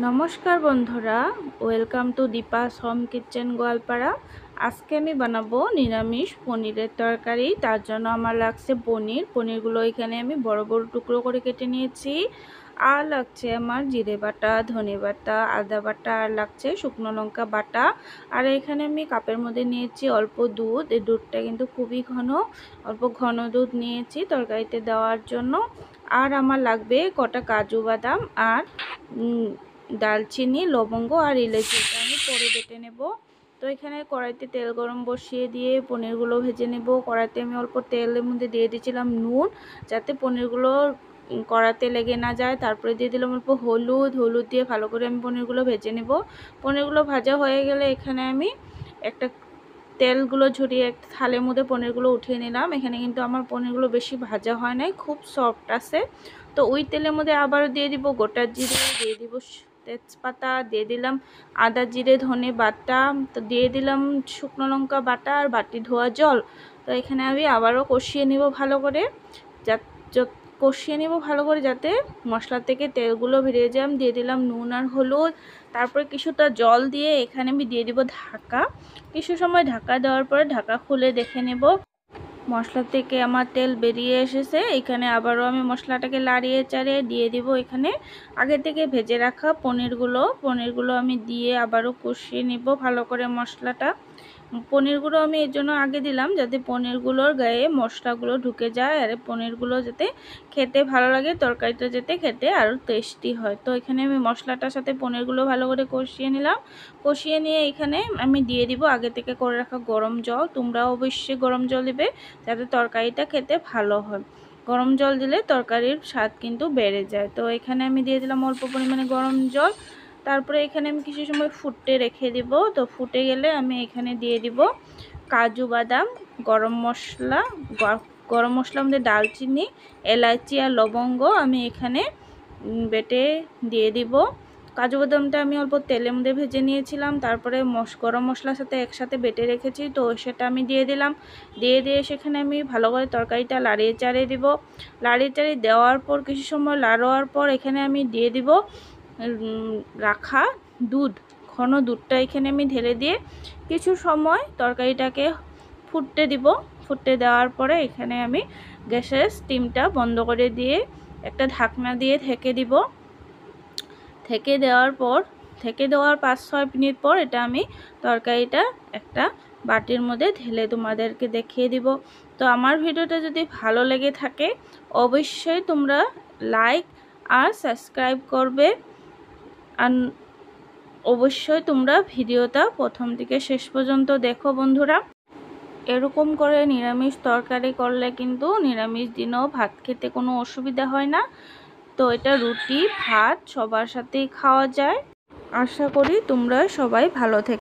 নমস্কার বন্ধুরা, welcome to Deepa's home kitchen Goalpara. আজকে আমি বানাবো নিরামিষ পনিরের তরকারি। তার জন্য আমার লাগছে পনিরগুলো এখানে আমি বড় বড় টুকরো করে কেটে নিয়েছি। আর লাগছে আমার জিরে বাটা, ধনে বাটা, আদা বাটা, আর লাগছে শুকনো লঙ্কা বাটা। আর এখানে আমি কাপের মধ্যে নিয়েছি অল্প দুধ। এই দুধটা কিন্তু খুবই ঘন, অল্প ঘন দুধ নিয়েছি তরকারিতে দেওয়ার জন্য। আর আমার লাগবে কটা কাজু বাদাম আর দালচিনি, লবঙ্গ আর ইলাচি। আমি পরে বেটে নেব। তো এখানে কড়াইতে তেল গরম বসিয়ে দিয়ে পনিরগুলো ভেজে নেব। কড়াইতে আমি অল্প তেলের মধ্যে দিয়ে দিয়েছিলাম নুন, যাতে পনিরগুলো কড়াতে লেগে না যায়। তারপরে দিয়ে দিলাম অল্প হলুদ দিয়ে ভালো করে আমি পনিরগুলো ভেজে নেব। পনিরগুলো ভাজা হয়ে গেলে এখানে আমি একটা তেলগুলো ঝরিয়ে একটা থালের মধ্যে পনিরগুলো উঠিয়ে নিলাম। এখানে কিন্তু আমার পনিরগুলো বেশি ভাজা হয় নাই, খুব সফট আছে। তো ওই তেলের মধ্যে আবারও দিয়ে দিব গোটা জিরে, দিয়ে দিব তেজপাতা, দিয়ে দিলাম আদা জিরে ধনে বাটা, তো দিয়ে দিলাম শুকনো লঙ্কা বাটা আর বাটি ধোয়া জল। তো এখানে আমি আবারও কষিয়ে নিব ভালো করে, যাতে মশলা থেকে তেলগুলো বেরিয়ে যায়। দিয়ে দিলাম নুন আর হলুদ, তারপরে কিছুটা জল দিয়ে এখানে আমি দিয়ে দিব ঢাকা। কিছু সময় ঢাকা দেওয়ার পরে ঢাকা খুলে দেখে নেব মশলা থেকে আমার তেল বেরিয়ে এসেছে। এখানে আবারও আমি মশলাটাকে লাড়িয়ে চাড়িয়ে দিয়ে দিব এখানে আগে থেকে ভেজে রাখা পনিরগুলো আমি দিয়ে আবারও কষিয়ে নেব ভালো করে মশলাটা। পনিরগুলো আমি এর জন্য আগে দিলাম যাতে পনিরগুলোর গায়ে মশলাগুলো ঢুকে যায়, আর পনিরগুলো যাতে খেতে ভালো লাগে, তরকারিটা যাতে খেতে আরও টেস্টি হয়। তো এখানে আমি মশলাটার সাথে পনিরগুলো ভালো করে কষিয়ে নিলাম। কষিয়ে নিয়ে এখানে আমি দিয়ে দিব আগে থেকে করে রাখা গরম জল। তোমরা অবশ্যই গরম জল দিবে যাতে তরকারিটা খেতে ভালো হয়। গরম জল দিলে তরকারির স্বাদ কিন্তু বেড়ে যায়। তো এখানে আমি দিয়ে দিলাম অল্প পরিমাণে গরম জল। তারপরে এখানে আমি কিছু সময় ফুটতে রেখে দিব। তো ফুটে গেলে আমি এখানে দিয়ে দিব কাজু বাদাম, গরম মশলার মধ্যে দালচিনি, এলাচি আর লবঙ্গ আমি এখানে বেটে দিয়ে দিব। কাজু বাদামটা আমি অল্প তেলের মধ্যে ভেজে নিয়েছিলাম, তারপরে গরম মশলার সাথে একসাথে বেটে রেখেছি, তো সেটা আমি দিয়ে দিলাম। দিয়ে সেখানে আমি ভালো করে তরকারিটা লাড়িয়ে চাড়িয়ে দিব। লাড়িয়ে চাড়িয়ে দেওয়ার পর কিছু সময় লাড়ার পর এখানে আমি দিয়ে দিব রাখা ঘন দুধটা এখানে আমি ঢেলে দিয়ে কিছু সময় তরকারিটাকে ফুটতে দিব। ফুটতে দেওয়ার পরে এখানে আমি গ্যাসের স্টিমটা বন্ধ করে দিয়ে একটা ঢাকনা দিয়ে ঢেকে দিব। ঢেকে দেওয়ার 5-6 মিনিট পর এটা আমি তরকারিটা একটা বাটির মধ্যে ঢেলে তোমাদেরকে দেখিয়ে দিব। তো আমার ভিডিওটা যদি ভালো লেগে থাকে অবশ্যই তোমরা লাইক আর সাবস্ক্রাইব করবে, আর অবশ্যই তোমরা ভিডিওটা প্রথম থেকে শেষ পর্যন্ত দেখো বন্ধুরা। এরকম করে নিরামিষ তরকারি করলে কিন্তু নিরামিষ দিনেও ভাত খেতে কোনো অসুবিধা হয় না। তো এটা রুটি ভাত সবার সাথেই খাওয়া যায়। আশা করি তোমরা সবাই ভালো থেকো।